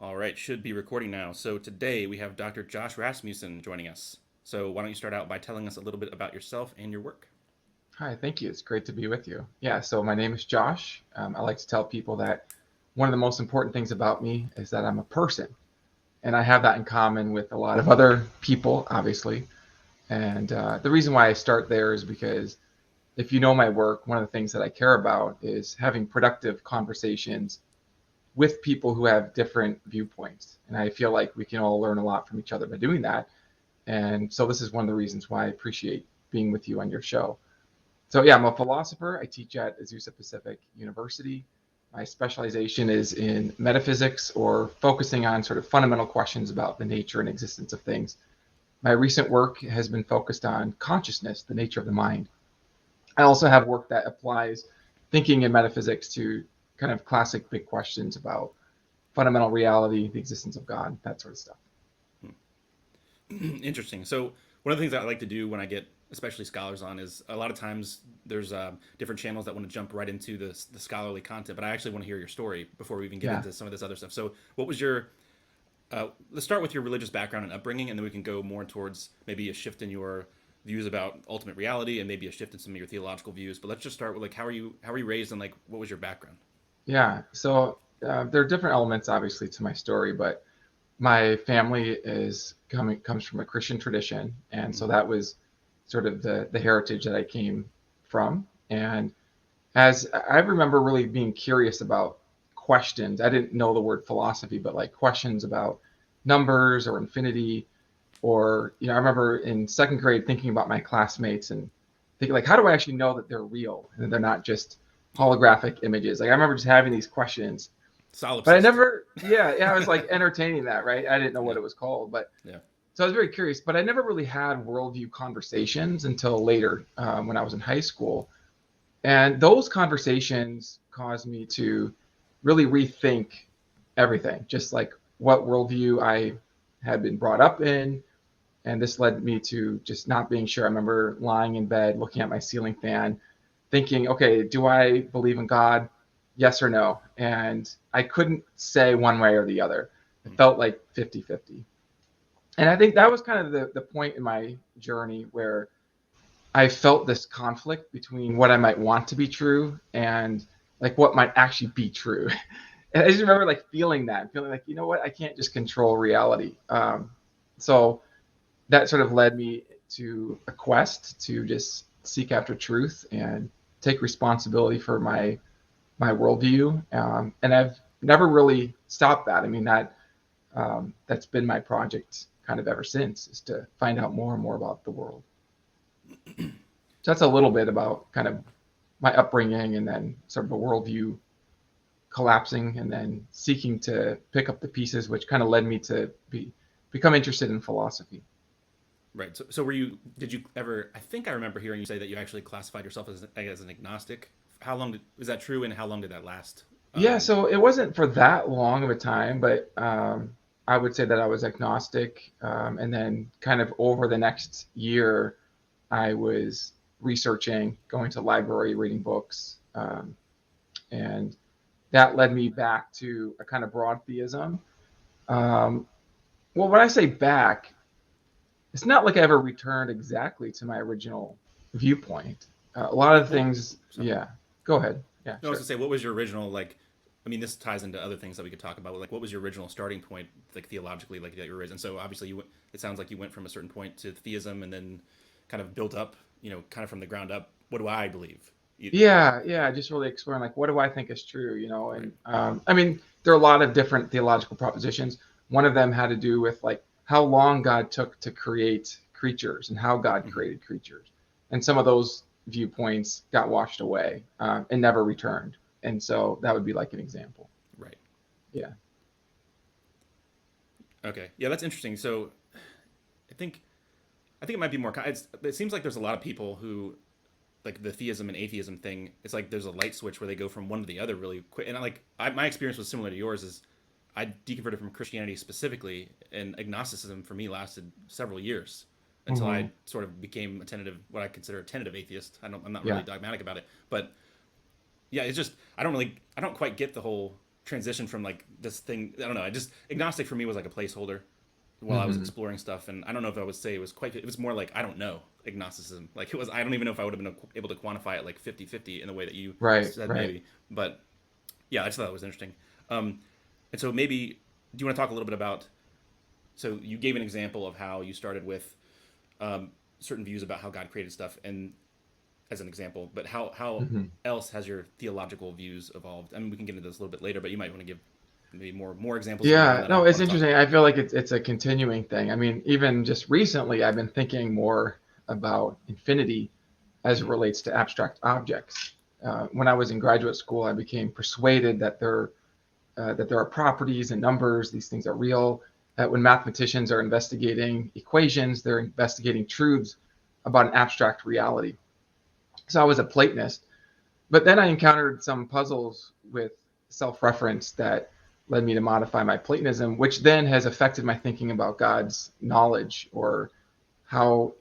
All right, should be recording now. So today we have Dr. Josh Rasmussen joining us. So why don't you start out by telling us a little bit about yourself and your work? Hi, thank you. It's great to be with you. Yeah, so my name is Josh. I like to tell people that one of the most important things about me is that I'm a person. And I have that in common with a lot of other people, obviously. And the reason why I start there is because if you know my work, one of the things that I care about is having productive conversations with people who have different viewpoints. And I feel like we can all learn a lot from each other by doing that. And so this is one of the reasons why I appreciate being with you on your show. So yeah, I'm a philosopher. I teach at Azusa Pacific University. My specialization is in metaphysics, or focusing on sort of fundamental questions about the nature and existence of things. My recent work has been focused on consciousness, the nature of the mind. I also have work that applies thinking in metaphysics to kind of classic big questions about fundamental reality, the existence of God, that sort of stuff. Interesting. So one of the things that I like to do when I get especially scholars on is a lot of times there's different channels that want to jump right into the scholarly content, but I actually want to hear your story before we even get Yeah. into some of this other stuff. So what was your let's start with your religious background and upbringing, and then we can go more towards maybe a shift in your views about ultimate reality and maybe a shift in some of your theological views. But let's just start with like how are you raised and like what was your background? Yeah. So there are different elements, obviously, to my story, but my family is coming comes from a Christian tradition, and so Mm-hmm. that was sort of the heritage that I came from. And as I remember really being curious about questions, I didn't know the word philosophy, but like questions about numbers or infinity, or I remember in second grade thinking about my classmates and thinking like, how do I actually know that they're real and that they're not just holographic images? Like I remember just having these questions, but I Solipsist. never, yeah, I was like entertaining that, right? I didn't know Yeah, what it was called, but yeah. so I was very curious, but I never really had worldview conversations until later when I was in high school. And those conversations caused me to really rethink everything, just like what worldview I had been brought up in. And this led me to just not being sure. I remember lying in bed, looking at my ceiling fan, thinking, okay, do I believe in God? Yes or no? And I couldn't say one way or the other. It felt like 50-50. And I think that was kind of the point in my journey where I felt this conflict between what I might want to be true and like what might actually be true. And I just remember like feeling like, you know what, I can't just control reality. So that sort of led me to a quest to just seek after truth and take responsibility for my worldview. And I've never really stopped that. I mean, that's been my project kind of ever since, is to find out more and more about the world. So that's a little bit about kind of my upbringing and then sort of a worldview collapsing and then seeking to pick up the pieces, which kind of led me to become interested in philosophy. Right. So were you? Did you ever? I think I remember hearing you say that you actually classified yourself as an agnostic. How long is that true, and how long did that last? Yeah, Um, so it wasn't for that long of a time, but I would say that I was agnostic. And then kind of over the next year, I was researching, going to library, reading books, and that led me back to a kind of broad theism. Um, well, when I say back, it's not like I ever returned exactly to my original viewpoint. A lot of well, things, sorry. yeah. Go ahead. Yeah, No, I was sure. gonna say, what was your original like? I mean, this ties into other things that we could talk about. Like, what was your original starting point, like theologically, like that you were raised? And so, obviously, you went. It sounds like you went from a certain point to theism, and then kind of built up. Kind of from the ground up. What do I believe? Yeah, just really exploring like what do I think is true, Right. and I mean there are a lot of different theological propositions. One of them had to do with like how long God took to create creatures and how God Mm-hmm. created creatures, and some of those viewpoints got washed away and never returned, and so that would be like an example. Right. Yeah, Okay. Yeah, that's interesting. So, I think I think it might be more. It seems like there's a lot of people who like the theism and atheism thing. It's like there's a light switch where they go from one to the other really quick. And my experience was similar to yours. Is I deconverted from Christianity specifically, and agnosticism for me lasted several years until hmm, I sort of became a tentative, what I consider a tentative atheist. I'm not really yeah, dogmatic about it, but yeah, it's just I don't quite get the whole transition from like this thing. I don't know. I just agnostic for me was like a placeholder while I was exploring stuff, and I don't know if I would say it was quite. It was more like I don't know agnosticism. Like it was. I don't even know if I would have been able to quantify it like 50-50 in the way that you said maybe. But yeah, I just thought it was interesting. And so maybe do you want to talk a little bit about? So you gave an example of how you started with certain views about how God created stuff, and as an example, but how else has your theological views evolved? I mean, we can get into this a little bit later, but you might want to give maybe more examples. Yeah, no, it's interesting. I feel like it's a continuing thing. I mean, even just recently, I've been thinking more about infinity as it relates to abstract objects. When I was in graduate school, I became persuaded that there are properties and numbers; these things are real. That when mathematicians are investigating equations, they're investigating truths about an abstract reality. So I was a Platonist, but then I encountered some puzzles with self-reference that led me to modify my Platonism, which then has affected my thinking about God's knowledge, or how,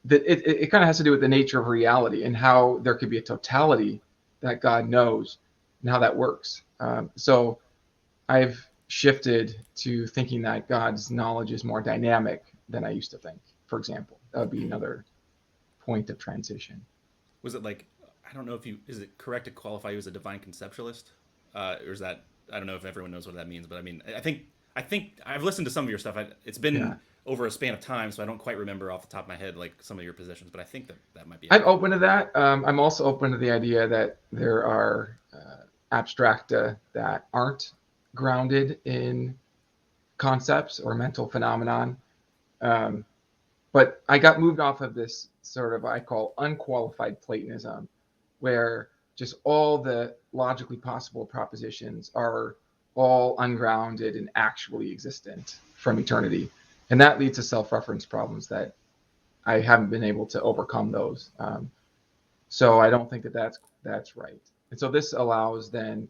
that it kind of has to do with the nature of reality and how there could be a totality that God knows and how that works. So I've shifted to thinking that God's knowledge is more dynamic than I used to think, for example. That would be another point of transition. Was it like, I don't know if is it correct to qualify you as a divine conceptualist? Or is that, I don't know if everyone knows what that means, but I mean, I think I've listened to some of your stuff. It's been over a span of time, so I don't quite remember off the top of my head, like some of your positions, but I think that might be. I'm open to that. I'm also open to the idea that there are abstracta that aren't grounded in concepts or mental phenomenon. But I got moved off of this sort of, I call unqualified Platonism, where just all the logically possible propositions are all ungrounded and actually existent from eternity. And that leads to self-reference problems that I haven't been able to overcome those. So I don't think that's right. And so this allows then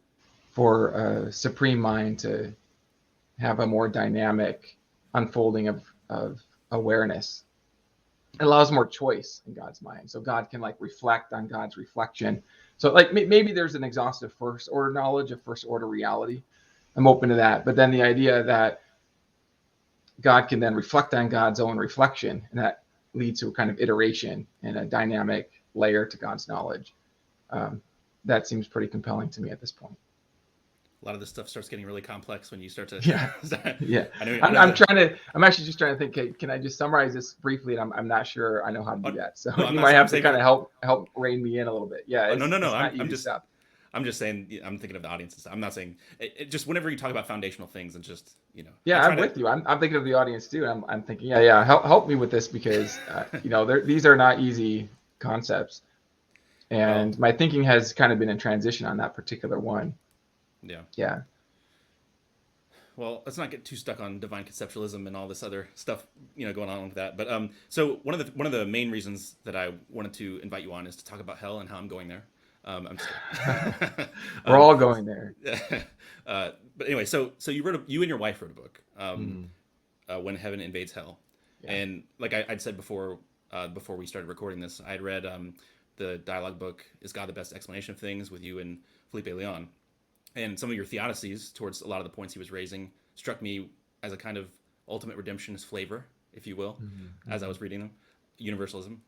for a supreme mind to have a more dynamic unfolding of awareness. It allows more choice in God's mind. So God can like reflect on God's reflection. So like maybe there's an exhaustive first order knowledge of first order reality. I'm open to that. But then the idea that God can then reflect on God's own reflection, and that leads to a kind of iteration and a dynamic layer to God's knowledge. That seems pretty compelling to me at this point. A lot of this stuff starts getting really complex when you start to. Yeah. I'm actually just trying to think. Okay, can I just summarize this briefly? And I'm not sure I know how to do that. So you might have to kind of help rein me in a little bit. Yeah. No. I'm just saying. I'm thinking of the audience. I'm not saying it. Just whenever you talk about foundational things and just Yeah, I'm with you. I'm thinking of the audience too. I'm thinking. Yeah. Help me with this because these are not easy concepts, and my thinking has kind of been in transition on that particular one. Yeah. Well, let's not get too stuck on divine conceptualism and all this other stuff, going on with that. But so one of the main reasons that I wanted to invite you on is to talk about hell and how I'm going there. I'm just kidding. We're all going there. But anyway, so you and your wife wrote a book, When Heaven Invades Hell, and like I'd said before we started recording this, I'd read the dialogue book "Is God the Best Explanation of Things?" with you and Felipe Leon. And some of your theodicies towards a lot of the points he was raising struck me as a kind of ultimate redemptionist flavor, if you will, as I was reading them. Universalism.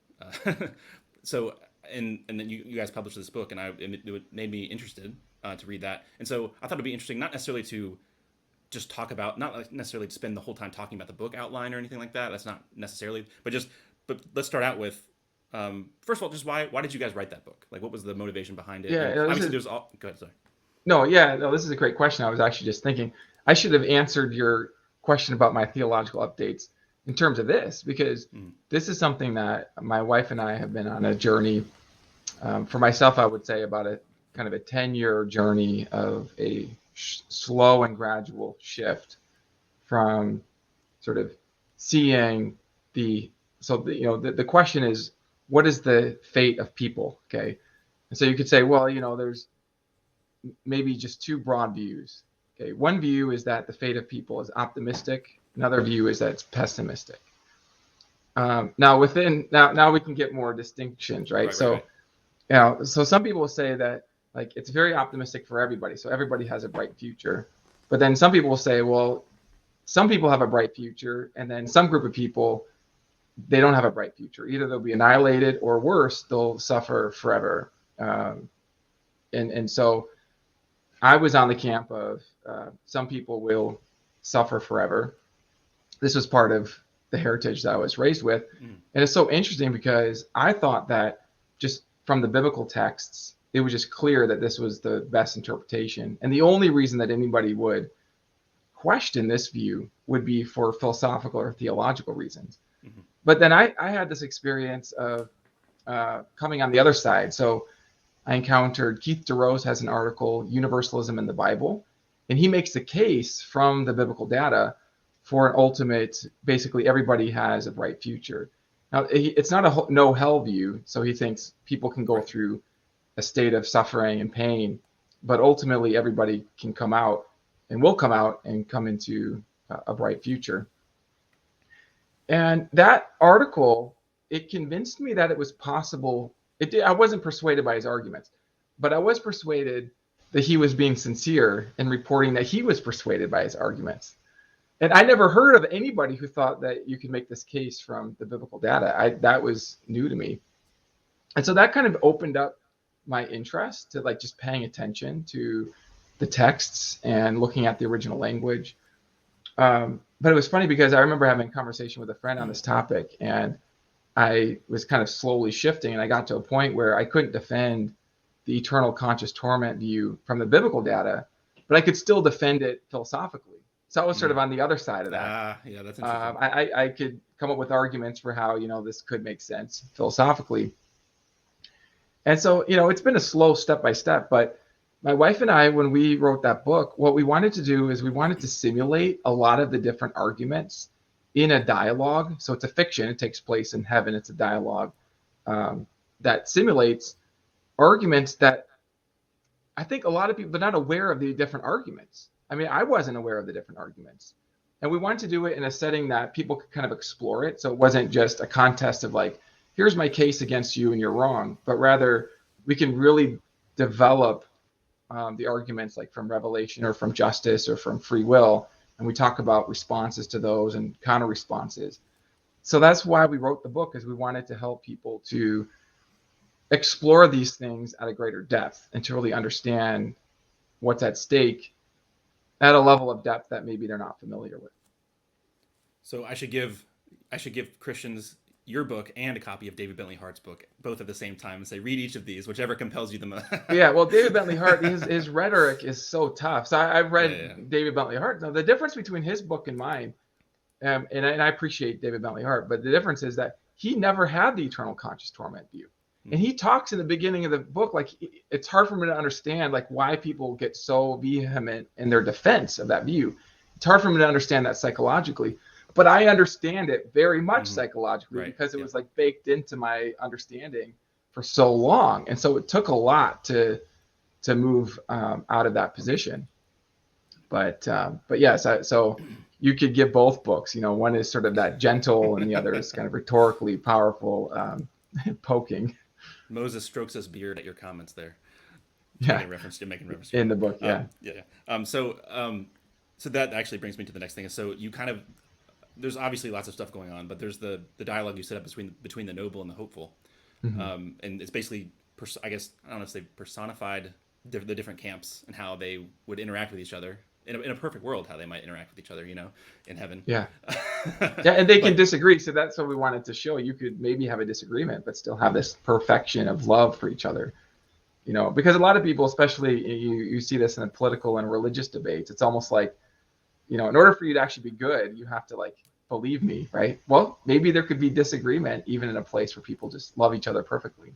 So, and then you guys published this book, and it made me interested to read that. And so I thought it'd be interesting, not necessarily to just talk about, not necessarily to spend the whole time talking about the book outline or anything like that. That's not necessarily, but let's start out with, first of all, just why did you guys write that book? Like, what was the motivation behind it? Yeah, obviously there's all, go ahead, sorry. No, this is a great question. I was actually just thinking I should have answered your question about my theological updates in terms of this, because this is something that my wife and I have been on a journey. For myself, I would say about a kind of a 10-year journey of a slow and gradual shift from sort of seeing the question is, what is the fate of people? Okay. And so you could say, well, there's maybe just two broad views. Okay, one view is that the fate of people is optimistic. Another view is that it's pessimistic. Now we can get more distinctions, right? So some people say that like it's very optimistic for everybody. So everybody has a bright future. But then some people will say, well, some people have a bright future, and then some group of people, they don't have a bright future. Either they'll be annihilated, or worse, they'll suffer forever. And so I was on the camp of some people will suffer forever. This was part of the heritage that I was raised with. And it's so interesting because I thought that just from the biblical texts, it was just clear that this was the best interpretation. And the only reason that anybody would question this view would be for philosophical or theological reasons. But then I had this experience of coming on the other side. So I encountered Keith DeRose has an article, Universalism in the Bible, and he makes the case from the biblical data for an ultimate, basically everybody has a bright future. Now, it's not a no hell view, so he thinks people can go through a state of suffering and pain, but ultimately everybody can come out and will come out and come into a bright future. And that article, it convinced me that it was possible. I wasn't persuaded by his arguments, but I was persuaded that he was being sincere in reporting that he was persuaded by his arguments. And I never heard of anybody who thought that you could make this case from the biblical data. That was new to me. And so that kind of opened up my interest to like just paying attention to the texts and looking at the original language. But it was funny because I remember having a conversation with a friend on this topic, and I was kind of slowly shifting, and I got to a point where I couldn't defend the eternal conscious torment view from the biblical data, but I could still defend it philosophically. So I was sort of on the other side of that. Yeah, that's interesting. I could come up with arguments for how, this could make sense philosophically. And so, it's been a slow step by step, but my wife and I, when we wrote that book, what we wanted to do is we wanted to simulate a lot of the different arguments in a dialogue. So it's a fiction. It takes place in heaven. It's a dialogue that simulates arguments that I think a lot of people are not aware of the different arguments. I mean, I wasn't aware of the different arguments. And we wanted to do it in a setting that people could kind of explore it. So it wasn't just a contest of like, here's my case against you and you're wrong, but rather we can really develop the arguments like from revelation or from justice or from free will. And we talk about responses to those and counter responses. So that's why we wrote the book, is we wanted to help people to explore these things at a greater depth and to really understand what's at stake at a level of depth that maybe they're not familiar with. So I should give Christians your book and a copy of David Bentley Hart's book, both at the same time, and say, read each of these, whichever compels you the most. Yeah, well, David Bentley Hart, his rhetoric is so tough. So I've read David Bentley Hart. Now, the difference between his book and mine, and I appreciate David Bentley Hart, but the difference is that he never had the eternal conscious torment view. And he talks in the beginning of the book, like it's hard for me to understand like why people get so vehement in their defense of that view. It's hard for me to understand that psychologically. But I understand it very much psychologically because it was like baked into my understanding for so long. And so it took a lot to move out of that position. But yes, so you could give both books. One is sort of that gentle and the other is kind of rhetorically powerful poking. Moses strokes his beard at your comments there. Yeah. Making reference to in the book. Yeah. So that actually brings me to the next thing. So you kind of, there's obviously lots of stuff going on, but there's the dialogue you set up between the noble and the hopeful, and it's basically, I guess, I don't know if they personified the different camps and how they would interact with each other in a perfect world, how they might interact with each other, in heaven. Yeah, yeah, and they can disagree. So that's what we wanted to show. You could maybe have a disagreement, but still have this perfection of love for each other. Because a lot of people, especially you see this in the political and religious debates, it's almost like, in order for you to actually be good, you have to like believe me, right? Well, maybe there could be disagreement even in a place where people just love each other perfectly.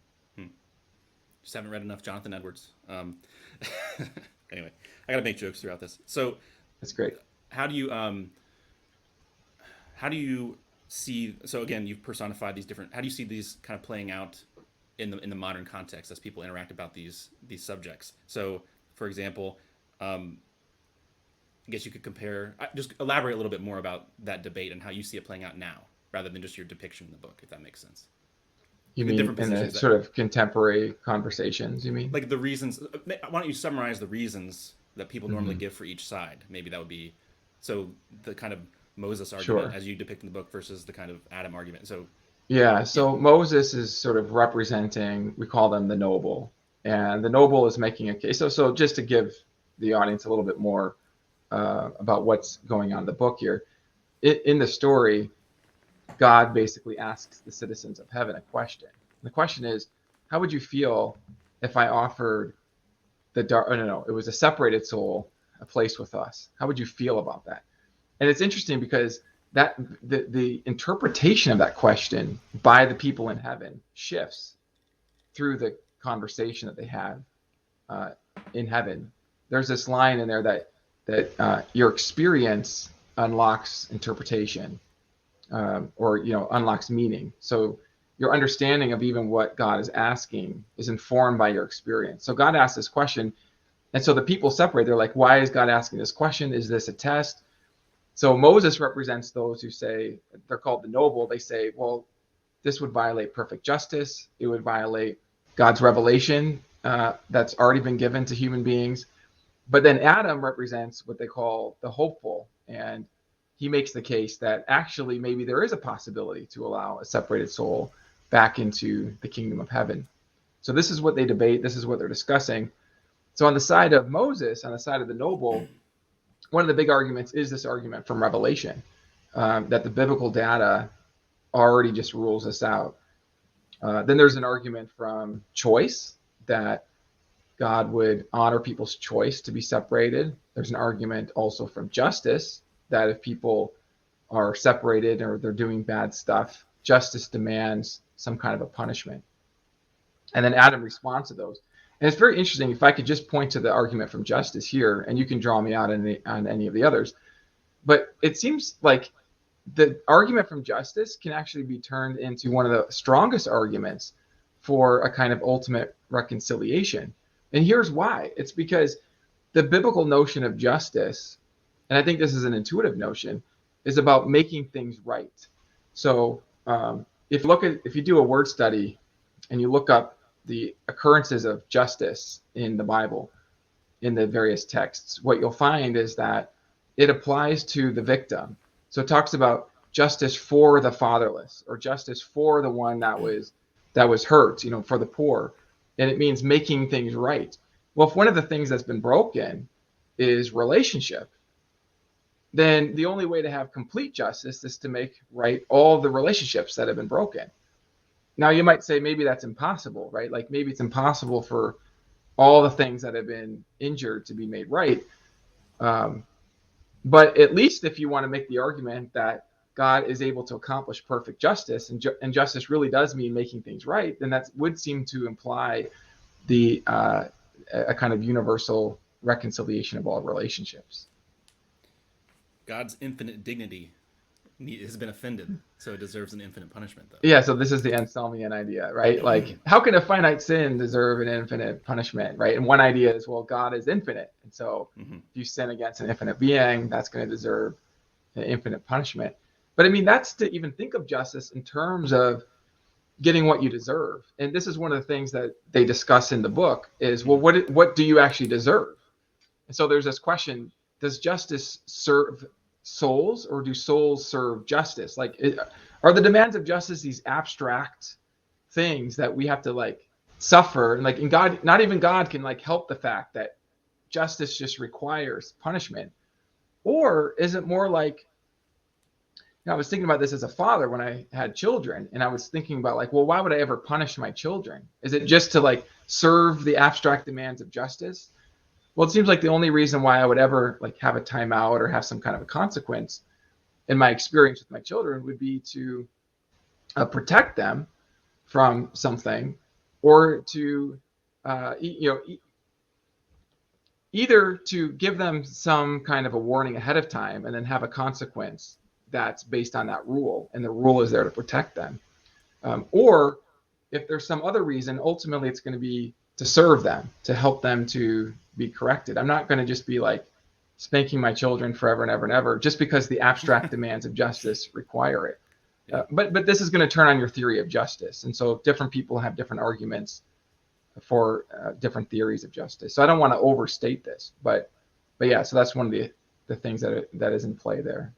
Just haven't read enough Jonathan Edwards. Anyway, I gotta make jokes throughout this. So that's great. How do you see? So again, you've personified these different. How do you see these kind of playing out in the modern context as people interact about these subjects? So, for example, I guess you could just elaborate a little bit more about that debate and how you see it playing out now, rather than just your depiction in the book, if that makes sense. You the mean different in the positions that, sort of contemporary conversations, you mean? like the reasons. Why don't you summarize the reasons that people normally Hmm. give for each side? Maybe that would be so the kind of Moses argument Sure. as you depict in the book versus the kind of Adam argument. So Yeah, yeah, so Moses is sort of representing, we call them the noble. And the noble is making a case. So just to give the audience a little bit more about what's going on in the book here, in the story, God basically asks the citizens of heaven a question. The question is, how would you feel if I offered the dark, oh, no, it was a separated soul, a place with us? How would you feel about that? And it's interesting because that the interpretation of that question by the people in heaven shifts through the conversation that they have uh, in heaven. There's this line in there that your experience unlocks interpretation, or unlocks meaning. So your understanding of even what God is asking is informed by your experience. So God asked this question, and so the people separate. They're like, why is God asking this question? Is this a test? So Moses represents those who say, they're called the noble. They say, well, this would violate perfect justice. It would violate God's revelation that's already been given to human beings. But then Adam represents what they call the hopeful. And he makes the case that actually maybe there is a possibility to allow a separated soul back into the kingdom of heaven. So this is what they debate. This is what they're discussing. So on the side of Moses, on the side of the noble, one of the big arguments is this argument from Revelation, that the biblical data already just rules this out. Then there's an argument from choice, that God would honor people's choice to be separated. There's an argument also from justice, that if people are separated or they're doing bad stuff, justice demands some kind of a punishment. And then Adam responds to those. And it's very interesting. If I could just point to the argument from justice here, and you can draw me out on any of the others, but it seems like the argument from justice can actually be turned into one of the strongest arguments for a kind of ultimate reconciliation. And here's why. It's because the biblical notion of justice, and I think this is an intuitive notion, is about making things right. So if you do a word study and you look up the occurrences of justice in the Bible, in the various texts, what you'll find is that it applies to the victim. So it talks about justice for the fatherless, or justice for the one that was hurt, for the poor. And it means making things right. Well, if one of the things that's been broken is relationship, then the only way to have complete justice is to make right all the relationships that have been broken. Now, you might say maybe that's impossible, right? Like maybe it's impossible for all the things that have been injured to be made right. But at least if you want to make the argument that God is able to accomplish perfect justice, and justice really does mean making things right, then that would seem to imply a kind of universal reconciliation of all relationships. God's infinite dignity has been offended, so it deserves an infinite punishment, though. Yeah, so this is the Anselmian idea, right? Like, how can a finite sin deserve an infinite punishment, right? And one idea is, well, God is infinite, and so if you sin against an infinite being, that's going to deserve an infinite punishment. But I mean, that's to even think of justice in terms of getting what you deserve. And this is one of the things that they discuss in the book is, well, what do you actually deserve? And so there's this question: does justice serve souls, or do souls serve justice? Like, are the demands of justice these abstract things that we have to like suffer? And like in God, not even God can like help the fact that justice just requires punishment. Or is it more like, I was thinking about this as a father when I had children, and I was thinking about like, well, why would I ever punish my children? Is it just to like serve the abstract demands of justice? Well, it seems like the only reason why I would ever like have a timeout or have some kind of a consequence in my experience with my children would be to protect them from something, or to either to give them some kind of a warning ahead of time and then have a consequence that's based on that rule, and the rule is there to protect them, or if there's some other reason, ultimately it's going to be to serve them, to help them to be corrected. I'm not going to just be like spanking my children forever and ever and ever just because the abstract demands of justice require it. Yeah. But this is going to turn on your theory of justice, and so different people have different arguments for different theories of justice. So I don't want to overstate this, but yeah. So that's one of the things that is in play there.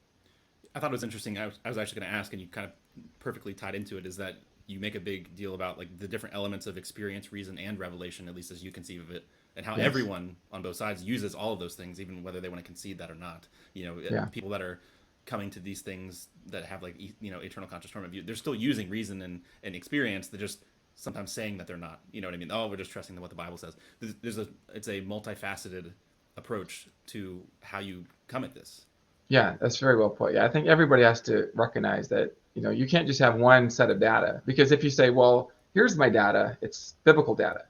I thought it was interesting. I was actually going to ask, and you kind of perfectly tied into it, is that you make a big deal about like the different elements of experience, reason, and revelation, at least as you conceive of it, and how Yes. everyone on both sides uses all of those things, even whether they want to concede that or not. Yeah. People that are coming to these things that have like eternal conscious torment view, they're still using reason and experience. They're just sometimes saying that they're not. You know what I mean? Oh, we're just trusting what the Bible says. It's a multifaceted approach to how you come at this. Yeah, that's very well put. Yeah, I think everybody has to recognize that, you can't just have one set of data, because if you say, well, here's my data, it's biblical data.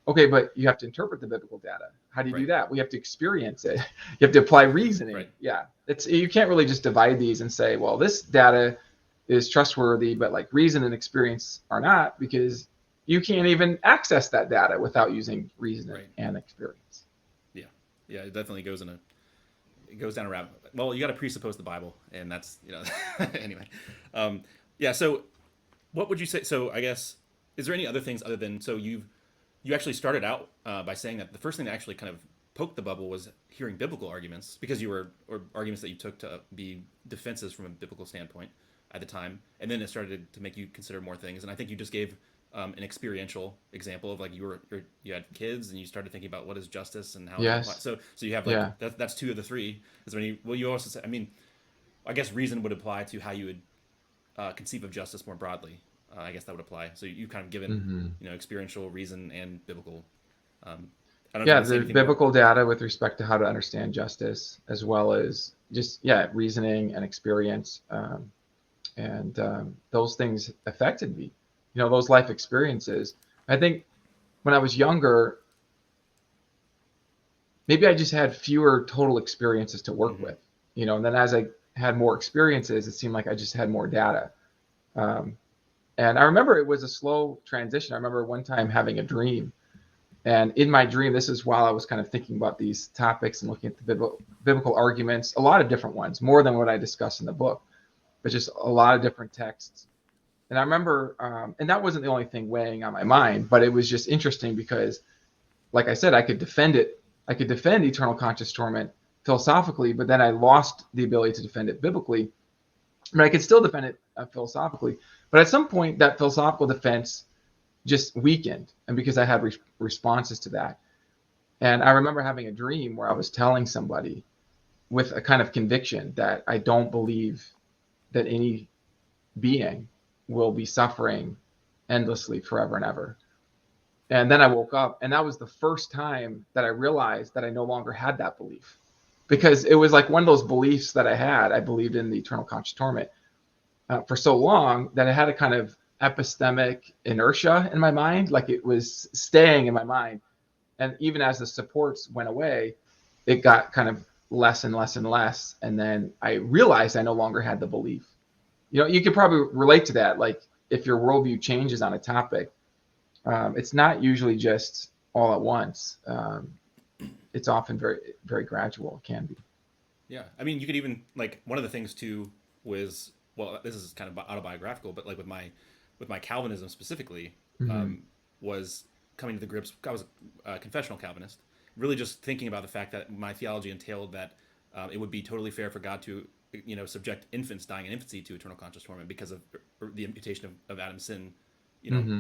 Okay, but you have to interpret the biblical data. How do you do that? We have to experience it. You have to apply reasoning. Right. Yeah, you can't really just divide these and say, well, this data is trustworthy, but like reason and experience are not, because you can't even access that data without using reason and experience. Yeah, it definitely goes down a rabbit. Well, you got to presuppose the Bible, and that's anyway. Yeah. So, what would you say? So, I guess, is there any other things other than you actually started out by saying that the first thing that actually kind of poked the bubble was hearing biblical arguments, because or arguments that you took to be defenses from a biblical standpoint at the time, and then it started to make you consider more things. And I think you just gave an experiential example of like you had kids and you started thinking about what is justice and how. Yes. So you have like that's two of the three. Is there any? Well, you also say. I mean, I guess reason would apply to how you would conceive of justice more broadly. I guess that would apply. So you kind of given experiential, reason, and biblical. I don't know the biblical data with respect to how to understand justice, as well as just reasoning and experience, and those things affected me. Those life experiences. I think when I was younger, maybe I just had fewer total experiences to work with. And then as I had more experiences, it seemed like I just had more data. And I remember it was a slow transition. I remember one time having a dream. And in my dream, this is while I was kind of thinking about these topics and looking at the biblical arguments, a lot of different ones, more than what I discuss in the book, but just a lot of different texts. And I remember, and that wasn't the only thing weighing on my mind, but it was just interesting because, like I said, I could defend it. I could defend eternal conscious torment philosophically, but then I lost the ability to defend it biblically. I mean, I could still defend it philosophically, but at some point that philosophical defense just weakened, and because I had responses to that. And I remember having a dream where I was telling somebody with a kind of conviction that I don't believe that any being will be suffering endlessly forever and ever. And then I woke up, and that was the first time that I realized that I no longer had that belief, because it was like one of those beliefs that I had. I believed in the eternal conscious torment for so long that I had a kind of epistemic inertia in my mind, like it was staying in my mind. And even as the supports went away, it got kind of less and less and less. And then I realized I no longer had the belief. You could probably relate to that. Like if your worldview changes on a topic, it's not usually just all at once. It's often very, very gradual. It can be. Yeah. I mean, you could even, like, one of the things too was, well, this is kind of autobiographical, but like with my Calvinism specifically, was coming to the grips. I was a confessional Calvinist, really just thinking about the fact that my theology entailed that it would be totally fair for God to, subject infants dying in infancy to eternal conscious torment because of the imputation of Adam's sin.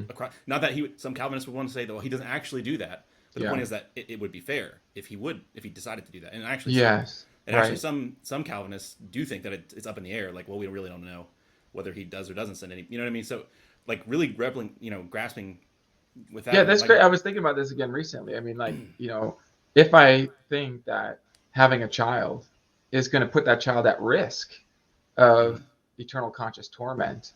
Across, not that some Calvinists would want to say that, well, he doesn't actually do that. But the point is that it would be fair if he decided to do that. And actually, actually some Calvinists do think that it's up in the air. Like, well, we really don't know whether he does or doesn't send any. You know what I mean? So, like, really grasping with that. Yeah, that's great. I was thinking about this again recently. I mean, like, if I think that having a child is going to put that child at risk of eternal conscious torment,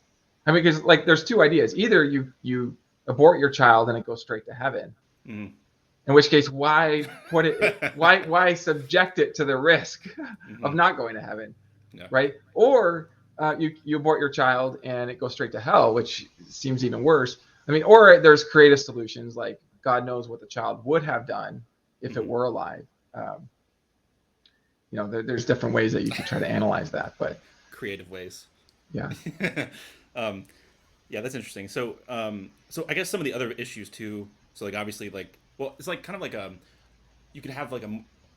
I mean, because like there's two ideas. Either you abort your child and it goes straight to heaven. In which case, why put it? Why subject it to the risk of not going to heaven, right? Or you abort your child and it goes straight to hell, which seems even worse. I mean, or there's creative solutions like God knows what the child would have done if it were alive. There's different ways that you could try to analyze that, but creative ways. Yeah. Yeah, that's interesting. So I guess some of the other issues too. So like obviously like well, it's like kind of like you could have like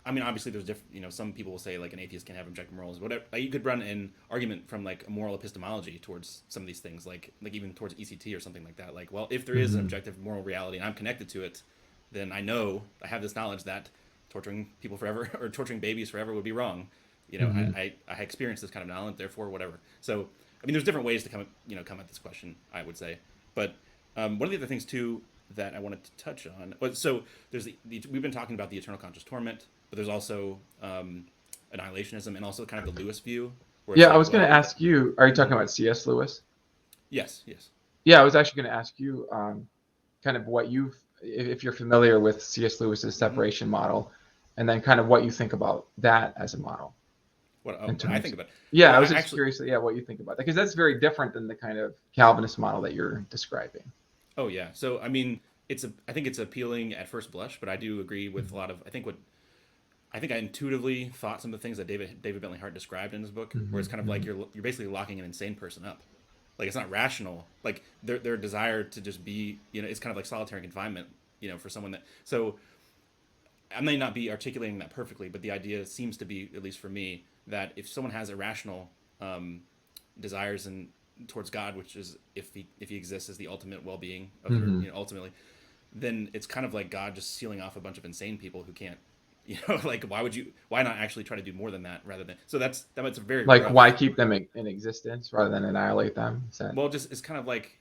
I mean obviously there's different some people will say like an atheist can have objective morals whatever. Like, you could run an argument from like a moral epistemology towards some of these things like even towards ECT or something like that. Like well if there is an Hmm. objective moral reality and I'm connected to it, then I have this knowledge that torturing people forever or torturing babies forever would be wrong. Hmm. I experienced this kind of knowledge, therefore whatever. So I mean, there's different ways to come at this question, I would say. But one of the other things too that I wanted to touch on was so there's we've been talking about the eternal conscious torment, but there's also annihilationism and also kind of the Lewis view, where it's Yeah, I like, was going well, to ask you, are you talking mhm. about C.S. Lewis? Yes, yes, Yeah, I was actually going to ask you kind of what if you're familiar with C.S. Lewis's hmm separation model, and then kind of what you think about that as a model in what I terms. think about. Yeah, Well, I I was just actually, curious, yeah, what you think about that, because that's very different than the kind of Calvinist model that you're describing. oh yeah. So I mean, I think it's appealing at first blush, but I do agree with a lot of I think I intuitively thought some of the things that David Bentley Hart described in his book, where it's Hmm. kind of like Hmm. you're basically locking an insane person up. Like it's not rational. Like their desire to just be, it's kind of like solitary confinement, for someone that. So I may not be articulating that perfectly, but the idea seems to be, at least for me, that if someone has irrational desires and towards God, which is if he exists as the ultimate well being of their, Hmm. ultimately, then it's kind of like God just sealing off a bunch of insane people who can't, like why not actually try to do more than that rather than so that's a very Like, why rough. keep them in existence rather than annihilate them? Is that? Well, just it's kind of like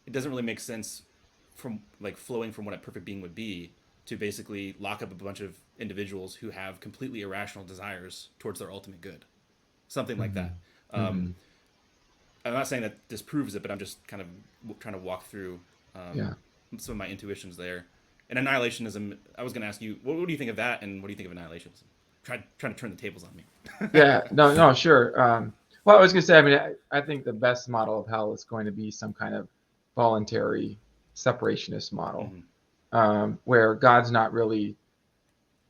it doesn't really make sense from like flowing from what a perfect being would be to basically lock up a bunch of individuals who have completely irrational desires towards their ultimate good, something like Hmm. that. Um, Hmm. I'm not saying that disproves it, but I'm just kind of trying to walk through Yeah. some of my intuitions there. And annihilationism, I was going to ask you, what do you think of that, and what do you think of annihilationism? Trying to turn the tables on me. Yeah, no, no, sure. Well, I was gonna say, I mean, I think the best model of hell is going to be some kind of voluntary separationist model, hmm where God's not really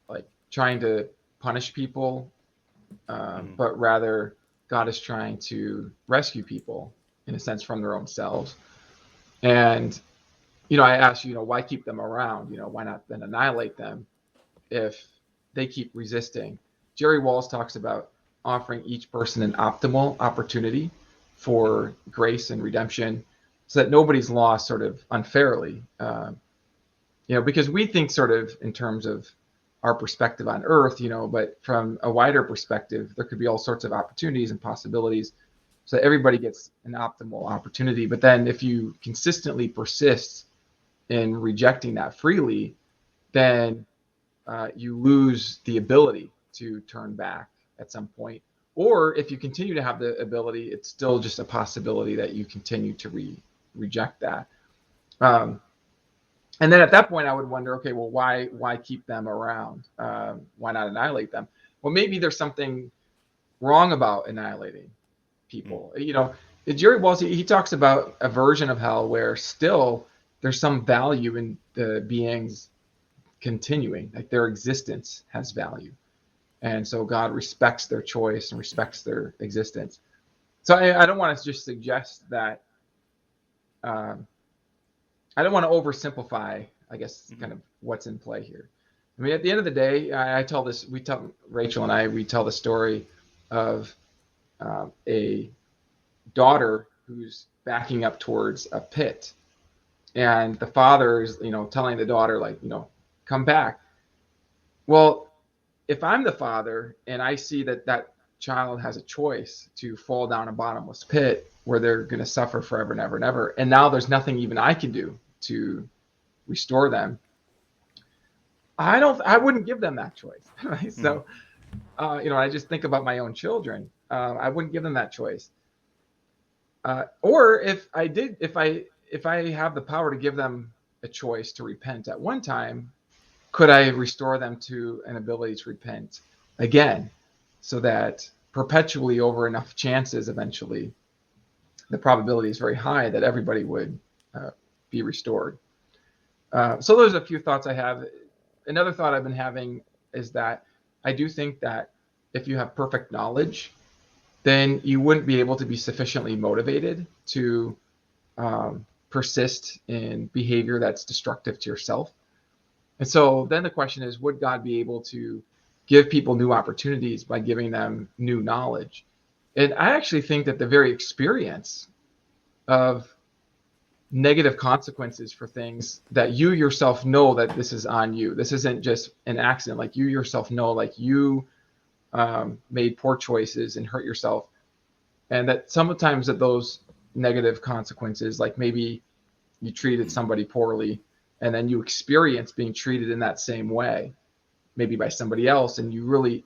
like trying to punish people, hmm but rather God is trying to rescue people in a sense from their own selves. And I asked you, why keep them around? Why not then annihilate them if they keep resisting? Jerry Walls talks about offering each person an optimal opportunity hmm for grace and redemption so that nobody's lost sort of unfairly. Because we think sort of in terms of our perspective on earth, but from a wider perspective, there could be all sorts of opportunities and possibilities so that everybody gets an optimal opportunity. But then if you consistently persist in rejecting that freely, then you lose the ability to turn back at some point. Or if you continue to have the ability, it's still just a possibility that you continue to reject that. Um, and then at that point, I would wonder, okay, well, why keep them around? Why not annihilate them? Well, maybe there's something wrong about annihilating people. Jerry Walls, he talks about a version of hell where still there's some value in the beings continuing, like their existence has value. And so God respects their choice and respects their existence. So I don't want to just suggest that. Um, I don't want to oversimplify, I guess, hmm kind of what's in play here. I mean, at the end of the day, I tell this. Rachel and I. We tell the story of a daughter who's backing up towards a pit, and the father is, telling the daughter, like, come back. Well, if I'm the father and I see that that child has a choice to fall down a bottomless pit where they're going to suffer forever and ever and ever, and now there's nothing even I can do to restore them, I wouldn't give them that choice. Right? hmm So, I just think about my own children. I wouldn't give them that choice. Or if I have the power to give them a choice to repent at one time, could I restore them to an ability to repent again, so that perpetually over enough chances, eventually, the probability is very high that everybody would uh, be restored. So those are a few thoughts I have. Another thought I've been having is that I do think that if you have perfect knowledge, then you wouldn't be able to be sufficiently motivated to persist in behavior that's destructive to yourself. And so then the question is, would God be able to give people new opportunities by giving them new knowledge? And I actually think that the very experience of negative consequences for things that you yourself know that this is on you, this isn't just an accident, like you yourself know, like you made poor choices and hurt yourself, and that sometimes that those negative consequences, like maybe you treated somebody poorly and then you experience being treated in that same way, maybe by somebody else, and you really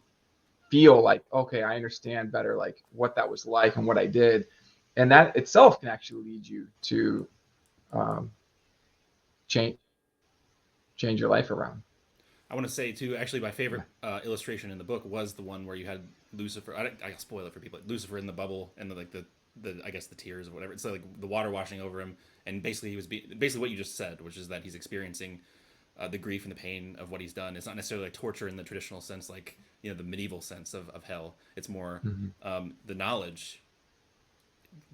feel like, okay, I understand better like what that was like and what I did, and that itself can actually lead you to um, change your life around. I want to say too. Actually, my favorite illustration in the book was the one where you had Lucifer. I'll spoil it for people. Like Lucifer in the bubble and the I guess the tears or whatever. It's like the water washing over him, and basically he was basically what you just said, which is that he's experiencing the grief and the pain of what he's done. It's not necessarily like torture in the traditional sense, like the medieval sense of hell. It's more the knowledge.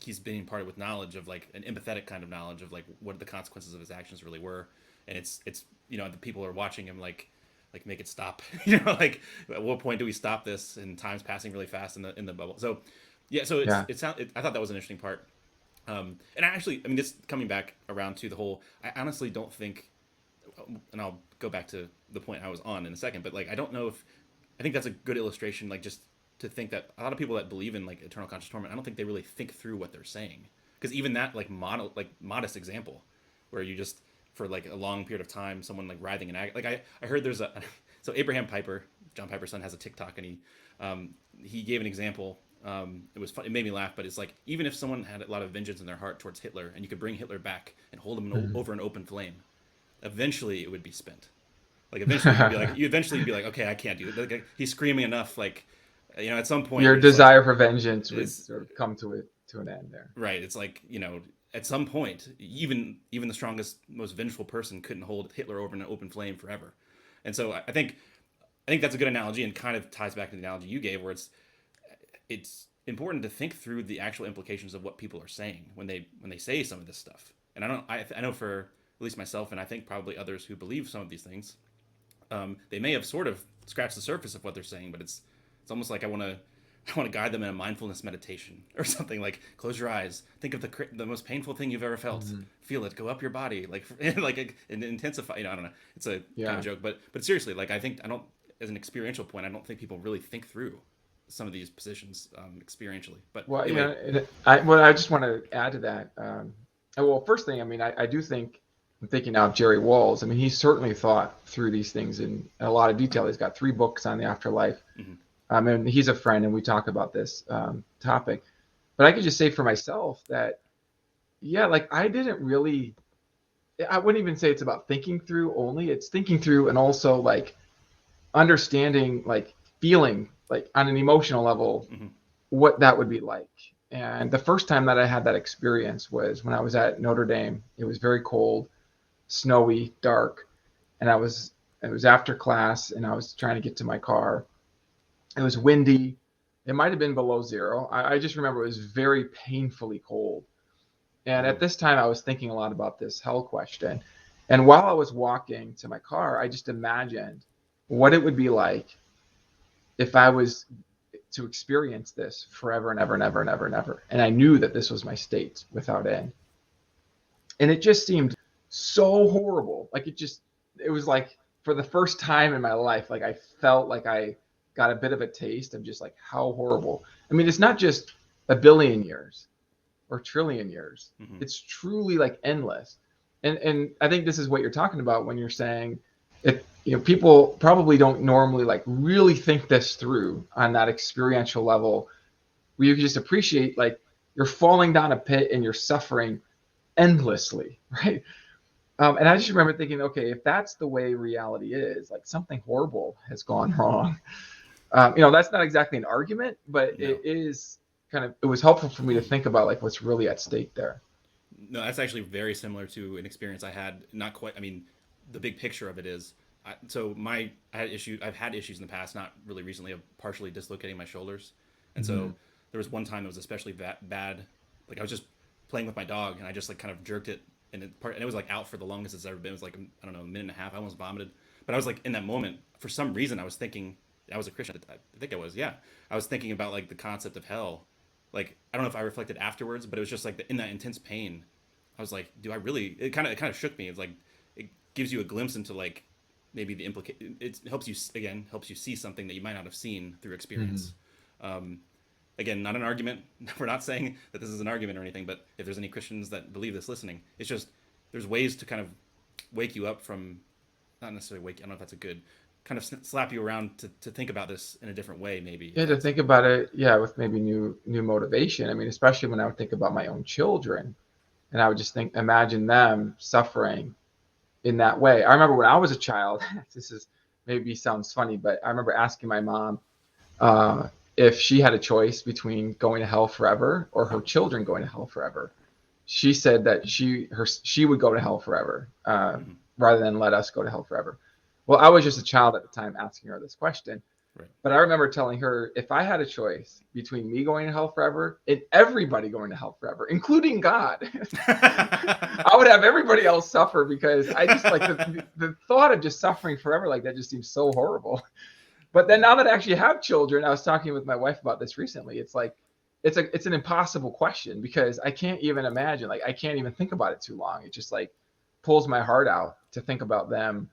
He's being imparted with knowledge of like an empathetic kind of knowledge of like what the consequences of his actions really were, and it's the people are watching him like make it stop. Like at what point do we stop this? And time's passing really fast in the bubble. So yeah, so Yeah. I thought that was an interesting part. And I mean, this coming back around to the whole, I honestly don't think, and I'll go back to the point I was on in a second, but like I don't know if I think that's a good illustration, like just to think that a lot of people that believe in like eternal conscious torment, I don't think they really think through what they're saying, because even that like modest example where you just for like a long period of time someone like writhing in agony, like I heard there's a so Abraham Piper, John Piper's son, has a TikTok, and he gave an example. It was fun, it made me laugh, but it's like even if someone had a lot of vengeance in their heart towards Hitler and you could bring Hitler back and hold him over an open flame, eventually it would be spent. Like eventually you'd be like, okay, I can't do it. Like, he's screaming enough, like at some point Your it's like desire for vengeance would it's sort of come to an end there. right. It's like at some point even the strongest, most vengeful person couldn't hold Hitler over an open flame forever. And so I think that's a good analogy, and kind of ties back to the analogy you gave, where it's important to think through the actual implications of what people are saying when they say some of this stuff. And I know for at least myself, and I think probably others who believe some of these things, they may have sort of scratched the surface of what they're saying, but it's almost like I want to guide them in a mindfulness meditation or something. Like close your eyes, think of the most painful thing you've ever felt, feel it go up your body, like and intensify. I don't know. It's a kind of joke, but seriously, like I don't, as an experiential point, I don't think people really think through some of these positions experientially. But Well, anyway. I just want to add to that. Well, first thing, I mean, I do think, I'm thinking now of Jerry Walls. I mean, he certainly thought through these things in a lot of detail. He's got 3 books on the afterlife. And he's a friend, and we talk about this topic. But I could just say for myself that, yeah, like I wouldn't even say it's about thinking through only. It's thinking through and also like understanding, like feeling, like on an emotional level, what that would be like. And the first time that I had that experience was when I was at Notre Dame. It was very cold, snowy, dark, and it was after class, and I was trying to get to my car. It was windy. It might have been below zero. I just remember it was very painfully cold. And at this time, I was thinking a lot about this hell question. And while I was walking to my car, I just imagined what it would be like if I was to experience this forever and ever and ever and ever and ever. And I knew that this was my state without end. And it just seemed so horrible. Like it was like for the first time in my life, like I felt like I got a bit of a taste of just like how horrible. I mean, it's not just a billion years or trillion years. It's truly like endless. And I think this is what you're talking about when you're saying it. People probably don't normally like really think this through on that experiential level, where you can just appreciate like you're falling down a pit and you're suffering endlessly, right? And I just remember thinking, okay, if that's the way reality is, like something horrible has gone wrong. That's not exactly an argument, but No. it is it was helpful for me to think about like what's really at stake there. No, that's actually very similar to an experience I had. Not quite. I mean, the big picture of it is, I've had issues in the past, not really recently, of partially dislocating my shoulders, and so there was one time that was especially bad. Like I was just playing with my dog and I just like kind of jerked it, and it was like out for the longest it's ever been. It was like, I don't know, a minute and a half. I almost vomited. But I was like, in that moment, for some reason, I was thinking, I was a Christian. I think I was, yeah. I was thinking about like the concept of hell. Like I don't know if I reflected afterwards, but it was just like in that intense pain. I was like, do I really? It kind of shook me. It's like it gives you a glimpse into like maybe the implication. It helps you see something that you might not have seen through Mhm. experience. Um, Again, not an argument. We're not saying that this is an argument or anything, but if there's any Christians that believe this listening, it's just there's ways to kind of wake you up from, not necessarily wake. I don't know if that's a good kind of slap you around to think about this in a different way, maybe if Yeah, to that's think about it, yeah, with maybe new motivation. I mean, especially when I would think about my own children, and I would just think, imagine them suffering in that way. I remember when I was a child, this is maybe sounds funny, but I remember asking my mom uh, if she had a choice between going to hell forever or her children going to hell forever. She said that she would go to hell forever, mm-hmm, rather than let us go to hell forever. Well, I was just a child at the time asking her this question. right. But I remember telling her, if I had a choice between me going to hell forever and everybody going to hell forever, including God, I would have everybody else suffer, because I just like the thought of just suffering forever like that just seems so horrible. But then Yeah, now that I actually have children, I was talking with my wife about this recently. It's like it's an impossible question, because I can't even imagine, like I can't even think about it too long. It just like pulls my heart out to think about them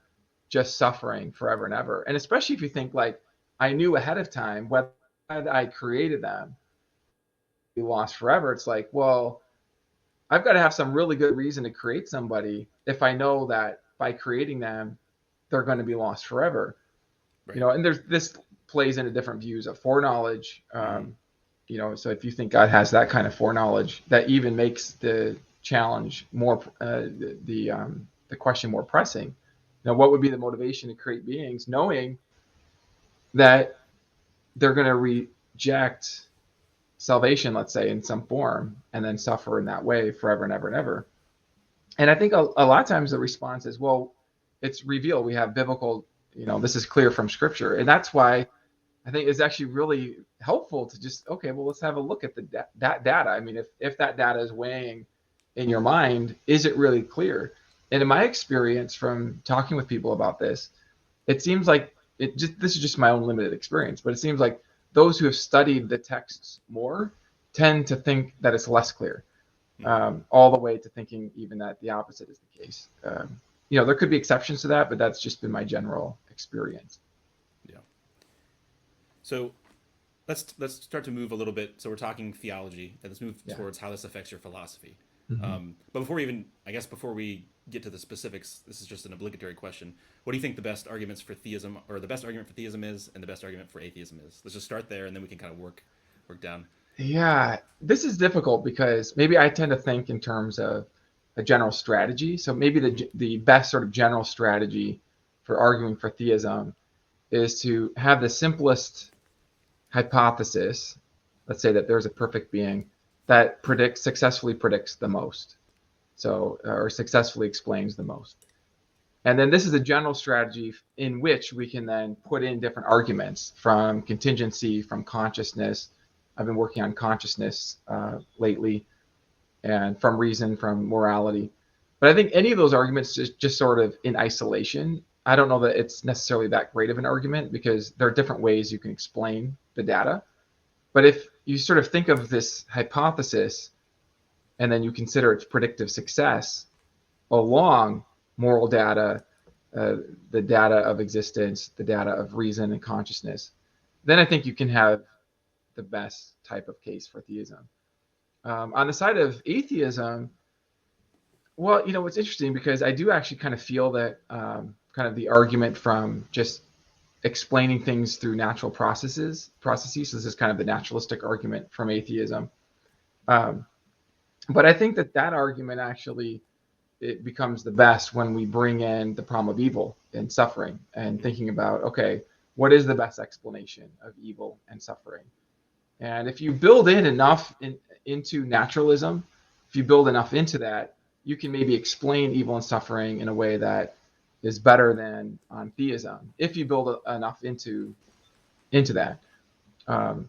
just suffering forever and ever. And especially if you think like I knew ahead of time whether I created them be lost forever. It's like, well, I've got to have some really good reason to create somebody if I know that by creating them, they're going to be lost forever. right. And there's this plays into different views of foreknowledge. Mm-hmm. So if you think God has that kind of foreknowledge, that even makes the challenge more, the question more pressing. What would be the motivation to create beings, knowing that they're going to reject salvation, let's say, in some form, and then suffer in that way forever and ever and ever? And I think a lot of times the response is, well, it's revealed. We have biblical, this is clear from scripture. And that's why I think it's actually really helpful to just, okay, well, let's have a look at that data. I mean, if that data is weighing in your mind, is it really clear? And in my experience from talking with people about this, it seems like this is just my own limited experience, but it seems like those who have studied the texts more tend to think that it's less clear, Mm-hmm. all the way to thinking even that the opposite is the case. There could be exceptions to that, but that's just been my general experience. Yeah. So let's start to move a little bit. So we're talking theology, and let's move Yeah. towards how this affects your philosophy. Mm-hmm. But before we get to the specifics, this is just an obligatory question. What do you think the best arguments for theism, or the best argument for theism is, and the best argument for atheism is? Let's just start there, and then we can kind of work down. Yeah, this is difficult because maybe I tend to think in terms of a general strategy. So maybe Mm-hmm. the best sort of general strategy for arguing for theism is to have the simplest hypothesis. Let's say that there's a perfect being that successfully predicts the most. So, or successfully explains the most. And then this is a general strategy in which we can then put in different arguments from contingency, from consciousness. I've been working on consciousness lately, and from reason, from morality. But I think any of those arguments just sort of in isolation, I don't know that it's necessarily that great of an argument, because there are different ways you can explain the data. But if you sort of think of this hypothesis and then you consider its predictive success along moral data, uh, the data of existence, the data of reason and consciousness, then I think you can have the best type of case for theism. On the side of atheism, well, it's interesting, because I do actually kind of feel that kind of the argument from just explaining things through natural processes. So this is kind of the naturalistic argument from atheism. Um, but I think that argument actually, it becomes the best when we bring in the problem of evil and suffering, and thinking about, okay, what is the best explanation of evil and suffering? And if you build in enough into naturalism, if you build enough into that, you can maybe explain evil and suffering in a way that is better than on theism. If you build enough into that, um,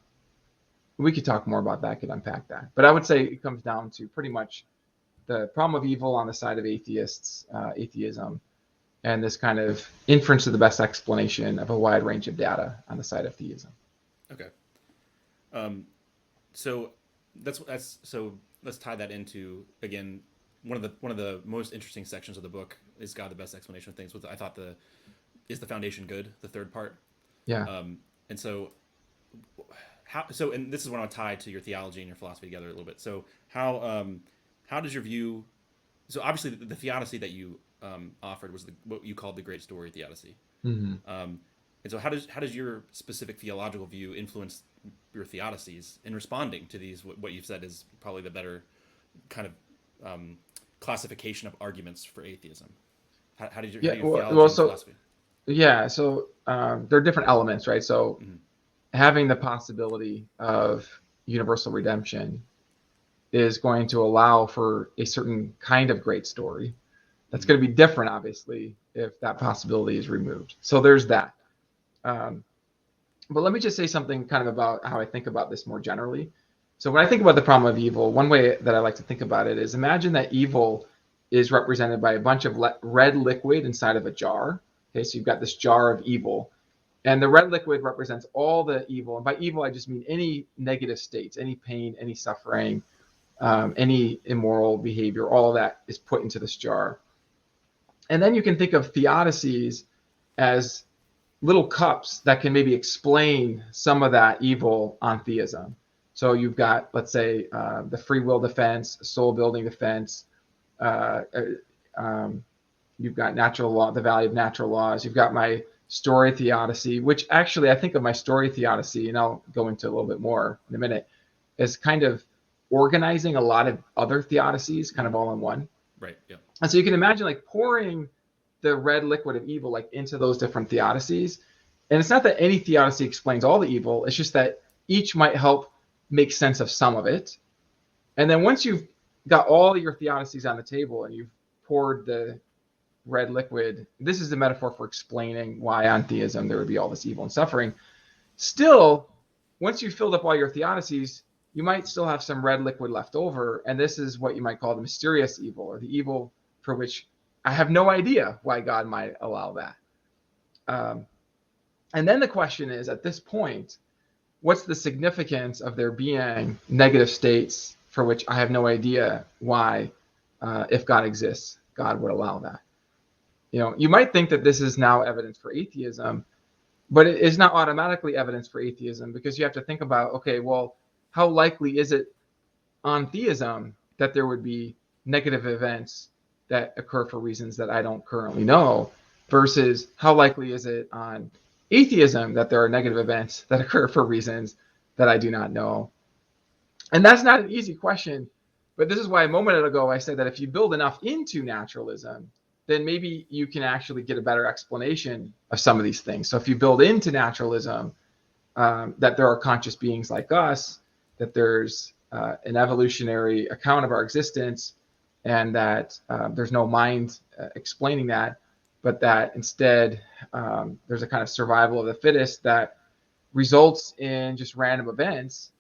we could talk more about that, could unpack that. But I would say it comes down to pretty much the problem of evil on the side of atheists, atheism, and this kind of inference of the best explanation of a wide range of data on the side of theism. Okay. So so let's tie that into, again, one of the most interesting sections of the book is God, the best explanation of things. Which I thought is the foundation good, the third part. Yeah. And so and this is what I'll tie to your theology and your philosophy together a little bit. So how does your view? So obviously the theodicy that you offered was what you called the great story theodicy. Mm-hmm. And so how does your specific theological view influence your theodicies in responding to these, what you've said is probably the better kind of classification of arguments for atheism? How do you theology and philosophy? Yeah, so there are different elements, right? So having the possibility of universal redemption is going to allow for a certain kind of great story. That's going to be different, obviously, if that possibility is removed. So there's that. But let me just say something kind of about how I think about this more generally. So when I think about the problem of evil, one way that I like to think about it is, imagine that evil is represented by a bunch of red liquid inside of a jar. Okay, so you've got this jar of evil, and the red liquid represents all the evil. And by evil, I just mean any negative states, any pain, any suffering, any immoral behavior, all of that is put into this jar. And then you can think of theodicies as little cups that can maybe explain some of that evil on theism. So you've got, let's say, the free will defense, soul building defense. You've got natural law, the value of natural laws. You've got my story theodicy, which actually I think of my story theodicy, and I'll go into a little bit more in a minute, as kind of organizing a lot of other theodicies kind of all in one. Right. Yeah. And so you can imagine like pouring the red liquid of evil like into those different theodicies. And it's not that any theodicy explains all the evil. It's just that each might help make sense of some of it. And then once you've got all your theodicies on the table and you've poured the red liquid, this is the metaphor for explaining why on theism there would be all this evil and suffering. Still, once you've filled up all your theodicies, you might still have some red liquid left over. And this is what you might call the mysterious evil, or the evil for which I have no idea why God might allow that. And then the question is, at this point, what's the significance of there being negative states for which I have no idea why, if God exists, God would allow that? You know, you might think that this is now evidence for atheism, but it is not automatically evidence for atheism, because you have to think about, okay, well, how likely is it on theism that there would be negative events that occur for reasons that I don't currently know, versus how likely is it on atheism that there are negative events that occur for reasons that I do not know? And that's not an easy question, but this is why a moment ago I said that if you build enough into naturalism, then maybe you can actually get a better explanation of some of these things. So if you build into naturalism that there are conscious beings like us, that there's an evolutionary account of our existence, and that there's no mind explaining that, but that instead there's a kind of survival of the fittest that results in just random events,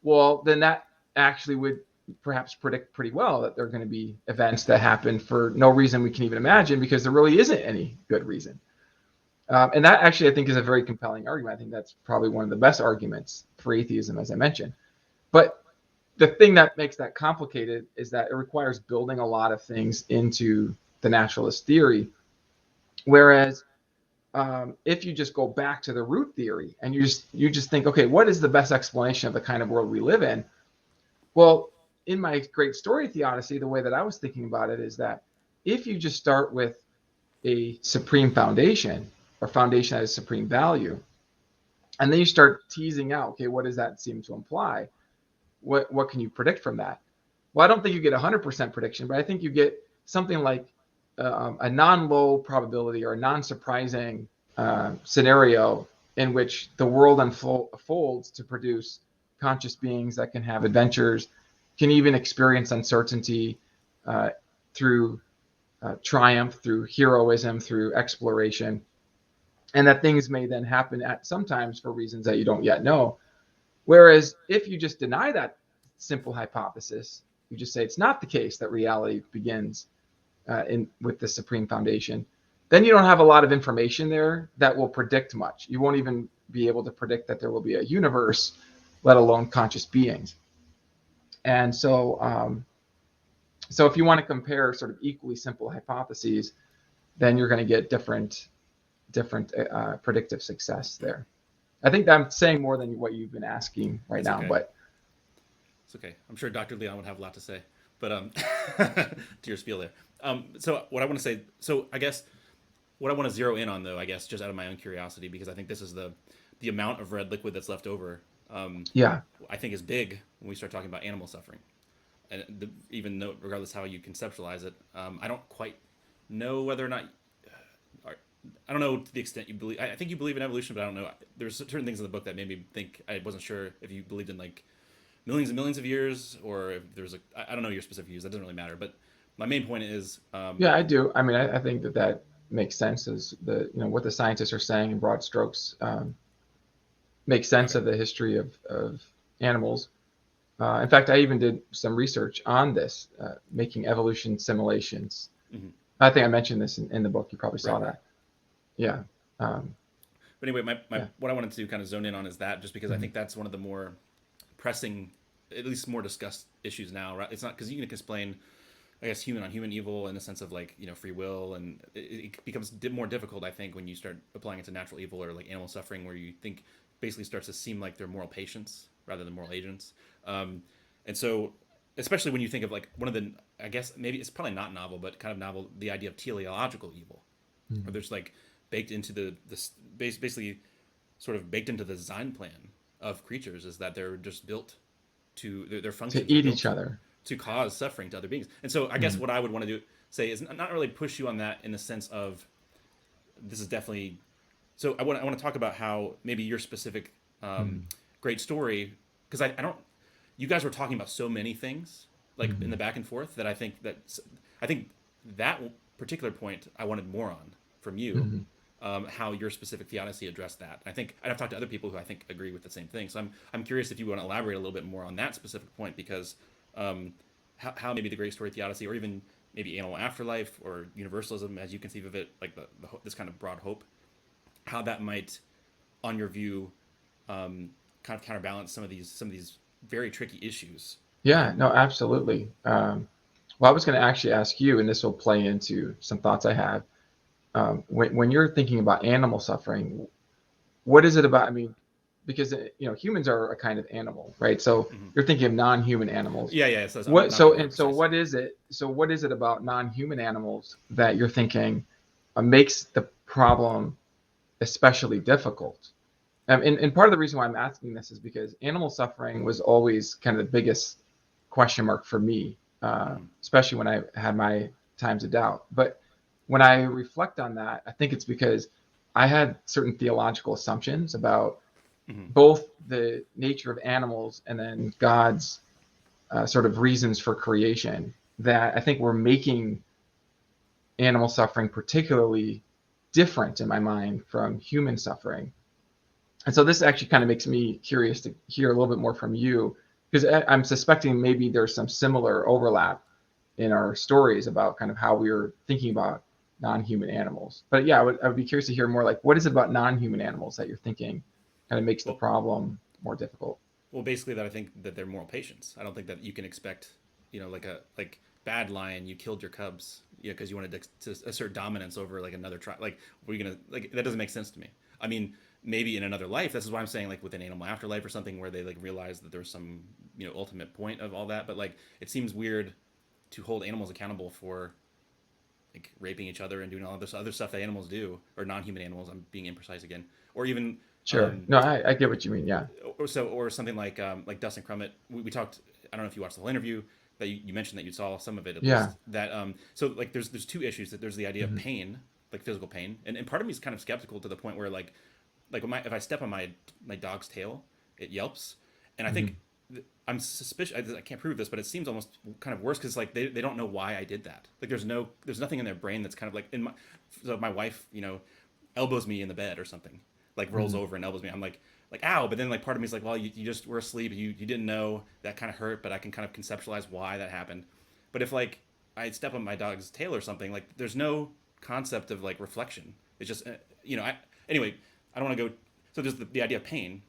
well, then that actually would perhaps predict pretty well that there are going to be events that happen for no reason we can even imagine, because there really isn't any good reason. And that actually, I think, is a very compelling argument. I think that's probably one of the best arguments for atheism, as I mentioned. But the thing that makes that complicated is that it requires building a lot of things into the naturalist theory. Whereas if you just go back to the root theory and you just think, okay, what is the best explanation of the kind of world we live in? Well, in my great story theodicy, the way that I was thinking about it is that if you just start with a supreme foundation, or foundation that has supreme value, and then you start teasing out, okay, what does that seem to imply? What can you predict from that? Well, I don't think you get 100% prediction, but I think you get something like a non-low probability or a non-surprising scenario in which the world unfolds to produce conscious beings that can have adventures, can even experience uncertainty through triumph, through heroism, through exploration, and that things may then happen at sometimes for reasons that you don't yet know. Whereas if you just deny that simple hypothesis, you just say it's not the case that reality begins with the supreme foundation, then you don't have a lot of information there that will predict much. You won't even be able to predict that there will be a universe, let alone conscious beings. And so if you want to compare sort of equally simple hypotheses, then you're going to get different predictive success there. I think that I'm saying more than what you've been asking right now, okay. but It's okay. I'm sure Dr. Leon would have a lot to say, but to your spiel there. So what I want to say, so I guess what I want to zero in on, though, I guess just out of my own curiosity, because I think this is the amount of red liquid that's left over. yeah, I think is big when we start talking about animal suffering, and even though regardless how you conceptualize it, I don't quite know whether or not. I don't know to the extent you believe. I think you believe in evolution, but I don't know. There's certain things in the book that made me think. I wasn't sure if you believed in like millions and millions of years, or if there's I don't know your specific views. That doesn't really matter. But my main point is, yeah, I do. I mean, I think that makes sense as what the scientists are saying in broad strokes makes sense okay, of the history of animals. In fact, I even did some research on this, making evolution simulations. mm-hmm. I think I mentioned this in the book. You probably saw Right, right. that. Yeah. Um, But anyway, my yeah. what I wanted to kind of zone in on is that just because I Mhm. think that's one of the more pressing, at least more discussed issues now. Right? It's not because you can explain, I guess, human on human evil in the sense of like free will, and it becomes more difficult. I think when you start applying it to natural evil or like animal suffering, where you think basically starts to seem like they're moral patients rather than moral agents. And so, especially when you think of like one of the, I guess maybe it's probably not novel, but kind of novel, the idea of teleological evil, where Mhm. there's like baked into the basically sort of baked into the design plan of creatures is that they're just built to their To functions are eat built each other. to cause suffering to other beings. And so I guess Mhm. what I would want to do say is not really push you on that in the sense of this is definitely. So I want to talk about how maybe your specific Mhm. great story, because I don't. You guys were talking about so many things like in the Mhm. back and forth that I think that particular point I wanted more on from you. Mhm. How your specific theodicy addressed that. I think I've talked to other people who I think agree with the same thing. So I'm curious if you want to elaborate a little bit more on that specific point, because how maybe the great story theodicy, or even maybe animal afterlife or universalism as you conceive of it, like this kind of broad hope, how that might, on your view, kind of counterbalance some of these very tricky issues. Yeah, no, absolutely. Well, I was going to actually ask you, and this will play into some thoughts I have. When you're thinking about animal suffering, what is it about? I mean, because humans are a kind of animal, right? So Mm-hmm. you're thinking of non-human animals. Yeah, yeah. So I'm What not so being very and so precise. what is it? So what is it about non-human animals that you're thinking makes the problem especially difficult? And part of the reason why I'm asking this is because animal suffering was always kind of the biggest question mark for me, Mm-hmm. especially when I had my times of doubt. But when I reflect on that, I think it's because I had certain theological assumptions about Mm-hmm. both the nature of animals and then God's sort of reasons for creation that I think were making animal suffering particularly different in my mind from human suffering. And so this actually kind of makes me curious to hear a little bit more from you, because I'm suspecting maybe there's some similar overlap in our stories about kind of how we were thinking about non-human animals. But yeah, I would be curious to hear more, like, what is it about non-human animals that you're thinking kind of makes the Well, problem more difficult? Well, basically, that I think that they're moral patients. I don't think that you can expect, like bad lion, you killed your cubs, because you wanted to assert dominance over like another tribe. Like, were you gonna like that? Doesn't make sense to me. I mean, maybe in another life. This is why I'm saying like with an animal afterlife or something where they like realize that there's some ultimate point of all that. But like, it seems weird to hold animals accountable for like raping each other and doing all this other stuff that animals do, or non-human animals. I'm being imprecise again, or even Sure. No, I get what you mean. Yeah. or something like Dustin Crummett. We talked. I don't know if you watched the whole interview, that you mentioned that you saw some of it at Yeah. least. That so like there's two issues. That there's the idea of Hmm. pain, like physical pain, and part of me is kind of skeptical to the point where like if I step on my dog's tail, it yelps, and I Hmm. think I'm suspicious. I can't prove this, but it seems almost kind of worse because like they don't know why I did that. Like there's nothing in their brain that's kind of like in my. So my wife elbows me in the bed or something, like rolls Hmm. over and elbows me. I'm like, like ow, but then like part of me is like, well, you just were asleep, you didn't know that kind of hurt, but I can kind of conceptualize why that happened. But if like I step on my dog's tail or something, like there's no concept of like reflection. It's just anyway, I don't want to go. So there's the idea of pain,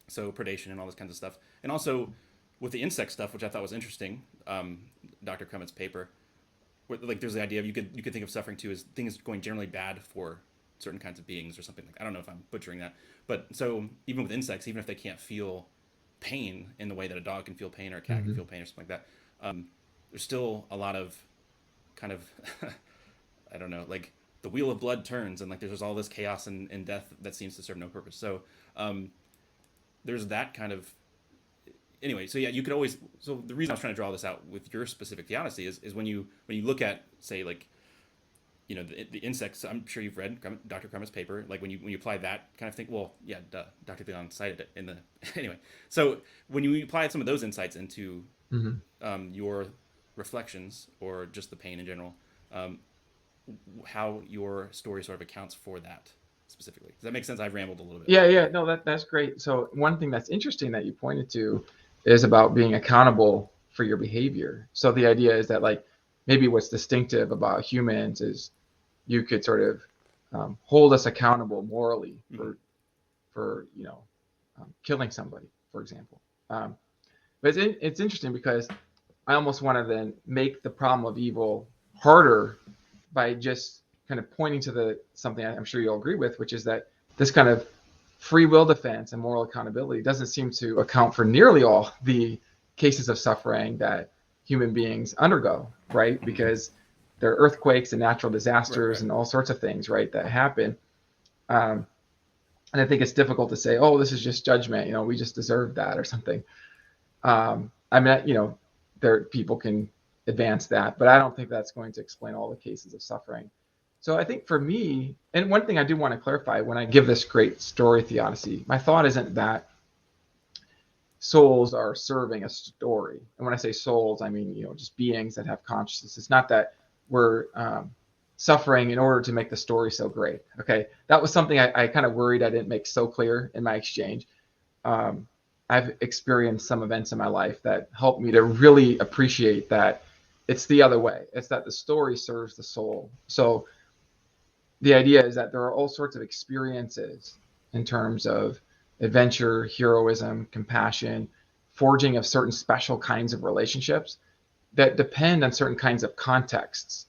so predation and all this kinds of stuff, and also with the insect stuff, which I thought was interesting. Dr. Krement's paper, where, like there's the idea of you could think of suffering too as things going generally bad for certain kinds of beings or something. Like I don't know if I'm butchering that, but so even with insects, even if they can't feel pain in the way that a dog can feel pain or a cat can feel pain or something like that, there's still a lot of kind of I don't know, like the wheel of blood turns and like there's all this chaos and death that seems to serve no purpose. So there's that kind of anyway. So yeah, you could always. So the reason I was trying to draw this out with your specific theodicy is when you look at say like the insects. I'm sure you've read Dr. Krement's paper. Like when you apply that kind of thing. Well, yeah, Dr. Leon cited it in the anyway. So when you apply some of those insights into your reflections or just the pain in general, how your story sort of accounts for that specifically. Does that make sense? I've rambled a little bit. Yeah. No, that's great. So one thing that's interesting that you pointed to is about being accountable for your behavior. So the idea is that like maybe what's distinctive about humans is you could sort of hold us accountable morally for killing somebody, for example. But it's interesting because I almost want to then make the problem of evil harder by just kind of pointing to something I'm sure you'll agree with, which is that this kind of free will defense and moral accountability doesn't seem to account for nearly all the cases of suffering that human beings undergo, right? Because there are earthquakes and natural disasters and all sorts of things, right, that happen. And I think it's difficult to say, oh, this is just judgment, we just deserve that or something. I mean, there people can advance that, but I don't think that's going to explain all the cases of suffering. So I think for me, and one thing I do want to clarify when I give this great story theodicy, my thought isn't that souls are serving a story. And when I say souls, I mean, just beings that have consciousness. It's not that we're suffering in order to make the story so great. Okay, that was something I kind of worried I didn't make so clear in my exchange. I've experienced some events in my life that helped me to really appreciate that it's the other way. It's that the story serves the soul. So the idea is that there are all sorts of experiences in terms of adventure, heroism, compassion, forging of certain special kinds of relationships that depend on certain kinds of contexts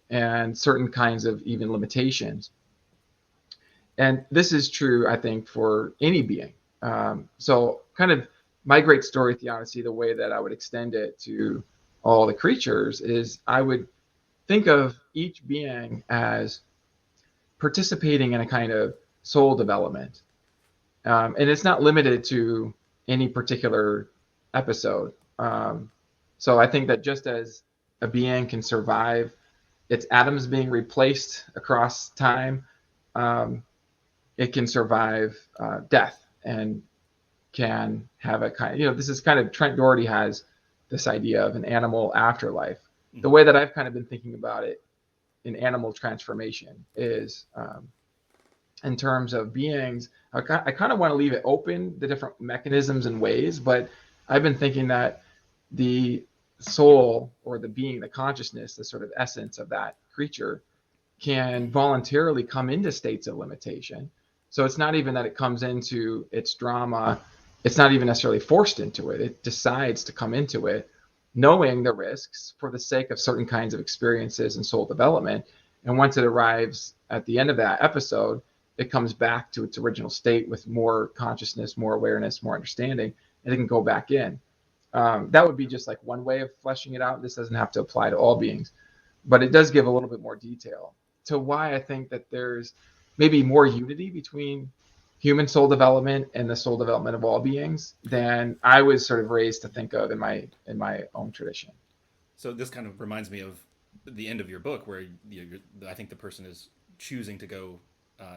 and certain kinds of even limitations. And this is true, I think, for any being. So kind of my great story theodicy, the way that I would extend it to all the creatures is I would think of each being as participating in a kind of soul development. And it's not limited to any particular episode. So I think that just as a being can survive its atoms being replaced across time, it can survive death and can have a kind of, this is kind of, Trent Doherty has this idea of an animal afterlife. The way that I've kind of been thinking about it in animal transformation is in terms of beings, I kind of want to leave it open, the different mechanisms and ways, but I've been thinking that the soul or the being, the consciousness, the sort of essence of that creature can voluntarily come into states of limitation. So it's not even that it comes into its drama. It's not even necessarily forced into it. It decides to come into it, knowing the risks for the sake of certain kinds of experiences and soul development. And once it arrives at the end of that episode, it comes back to its original state with more consciousness, more awareness, more understanding, and it can go back in. That would be just like one way of fleshing it out. This doesn't have to apply to all beings, but it does give a little bit more detail to why I think that there's maybe more unity between human soul development and the soul development of all beings than I was sort of raised to think of in my own tradition. So this kind of reminds me of the end of your book, where I think the person is choosing to go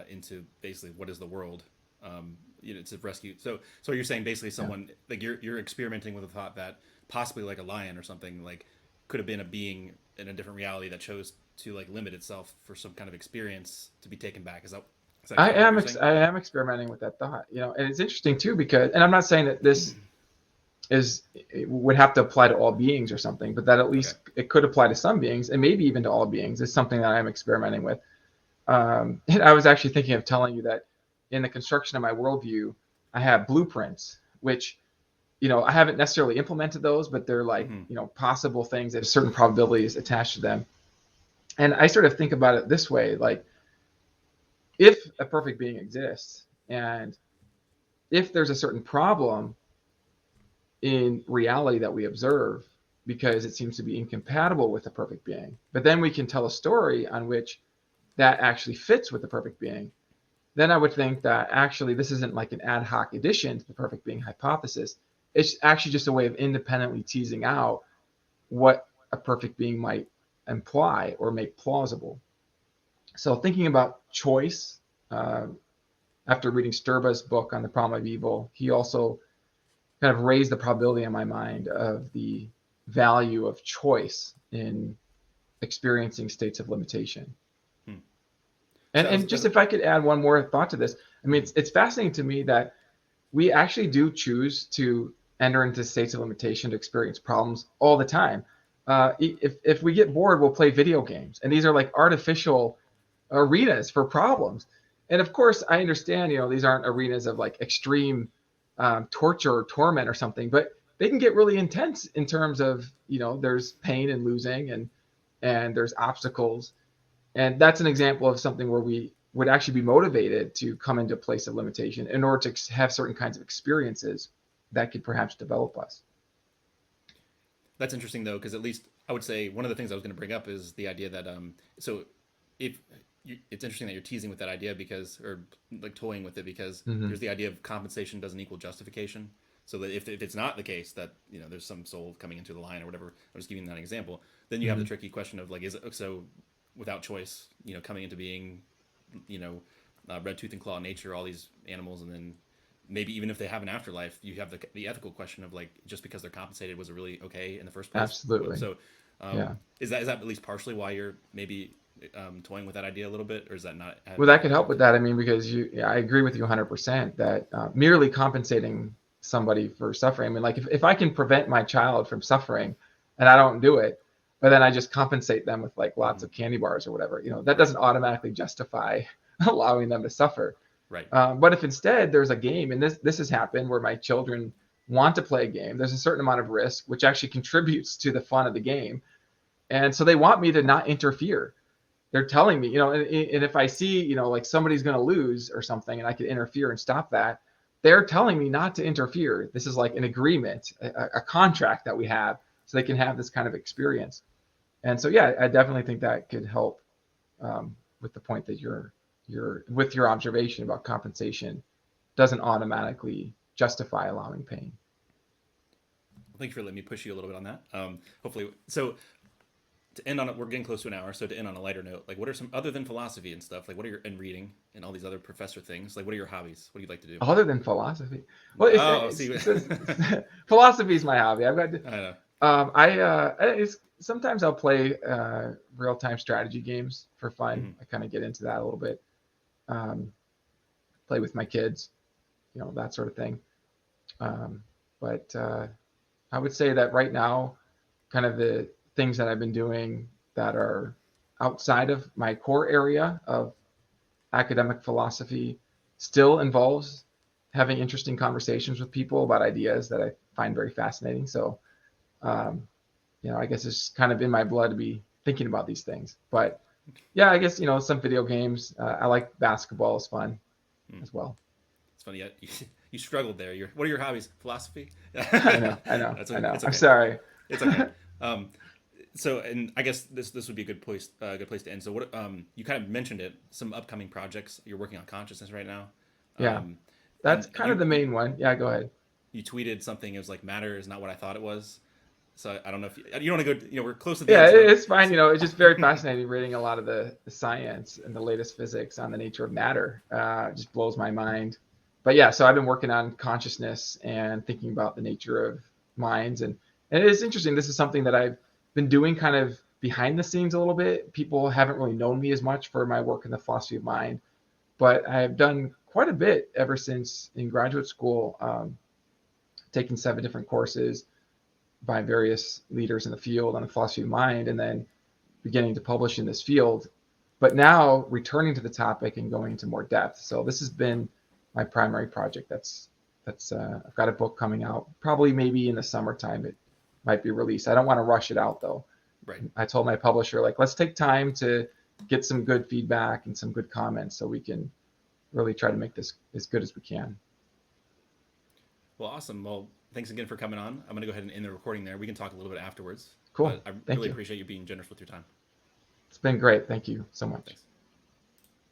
into basically what is the world, to rescue. So you're saying basically someone like you're experimenting with the thought that possibly like a lion or something like could have been a being in a different reality that chose to like limit itself for some kind of experience to be taken back. Is that Is that kind of what you're saying? I am experimenting with that thought, and it's interesting too because, and I'm not saying that this it would have to apply to all beings or something, but that at Okay. least it could apply to some beings and maybe even to all beings is something that I'm experimenting with. And I was actually thinking of telling you that in the construction of my worldview, I have blueprints, which, I haven't necessarily implemented those, but they're like, possible things that have certain probabilities attached to them. And I sort of think about it this way, like if a perfect being exists and if there's a certain problem in reality that we observe because it seems to be incompatible with the perfect being, but then we can tell a story on which that actually fits with the perfect being, then I would think that actually this isn't like an ad hoc addition to the perfect being hypothesis. It's actually just a way of independently teasing out what a perfect being might imply or make plausible. So thinking about choice, after reading Sturba's book on the problem of evil, he also kind of raised the probability in my mind of the value of choice in experiencing states of limitation. And just if I could add one more thought to this, I mean, it's fascinating to me that we actually do choose to enter into states of limitation to experience problems all the time. If we get bored, we'll play video games, and these are like artificial arenas for problems. And of course, I understand, these aren't arenas of like extreme torture or torment or something, but they can get really intense in terms of, there's pain and losing, and there's obstacles. And that's an example of something where we would actually be motivated to come into a place of limitation in order to have certain kinds of experiences that could perhaps develop us. That's interesting though, because at least I would say one of the things I was going to bring up is the idea that so if it's interesting that you're teasing with that idea because, or like toying with it because there's the idea of compensation doesn't equal justification. So that if it's not the case that there's some soul coming into the line or whatever, I'm just giving that example. Then you have the tricky question of like, is it so without choice, coming into being, red tooth and claw nature, all these animals, and then maybe even if they have an afterlife, you have the ethical question of like, just because they're compensated, was it really okay in the first place? Absolutely. So, is that at least partially why you're maybe toying with that idea a little bit, or is that not? Well, that could help with that. I mean, because I agree with you 100% that merely compensating somebody for suffering. I mean, like if I can prevent my child from suffering, and I don't do it, but then I just compensate them with like lots of candy bars or whatever, that doesn't automatically justify allowing them to suffer. Right. But if instead there's a game, and this has happened where my children want to play a game, there's a certain amount of risk which actually contributes to the fun of the game, and so they want me to not interfere. They're telling me, and if I see, like somebody's going to lose or something, and I could interfere and stop that, they're telling me not to interfere. This is like an agreement, a contract that we have, so they can have this kind of experience. And so, yeah, I definitely think that could help with the point that you're with your observation about compensation doesn't automatically justify allowing pain. Thank you for letting me push you a little bit on that. Hopefully, so to end on it, we're getting close to an hour. So to end on a lighter note, like what are some other than philosophy and stuff? Like what are your and reading and all these other professor things? Like what are your hobbies? What do you like to do? Other than philosophy, well, philosophy is my hobby. I've got. I know. Sometimes I'll play real-time strategy games for fun. I kind of get into that a little bit. Play with my kids, that sort of thing. But I would say that right now, kind of the things that I've been doing that are outside of my core area of academic philosophy still involves having interesting conversations with people about ideas that I find very fascinating. So, I guess it's kind of in my blood to be thinking about these things. But yeah, I guess, some video games. I like basketball. It's fun as well. It's funny. You struggled there. What are your hobbies? Philosophy? I know. That's okay. I know. It's okay. I'm sorry. It's okay. So, and I guess this would be a good place to end. So, what you kind of mentioned it. Some upcoming projects. You're working on consciousness right now. Yeah, that's kind of the main one. Yeah, go ahead. You tweeted something. It was like matter is not what I thought it was. So I don't know if you don't want to go. We're close to the end. Yeah, it's fine. It's just very fascinating reading a lot of the science and the latest physics on the nature of matter. It just blows my mind. But yeah, so I've been working on consciousness and thinking about the nature of minds, and it is interesting. This is something that I've been doing kind of behind the scenes a little bit. People haven't really known me as much for my work in the philosophy of mind. but I've done quite a bit ever since in graduate school, taking 7 different courses by various leaders in the field on the philosophy of mind, and then beginning to publish in this field. But now returning to the topic and going into more depth. So this has been my primary project. I've got a book coming out, probably maybe in the summertime. It might be released. I don't want to rush it out though. Right. I told my publisher, like, let's take time to get some good feedback and some good comments so we can really try to make this as good as we can. Well, awesome. Well, thanks again for coming on. I'm going to go ahead and end the recording there. We can talk a little bit afterwards. Cool. But I really appreciate you being generous with your time. It's been great. Thank you so much. Thanks.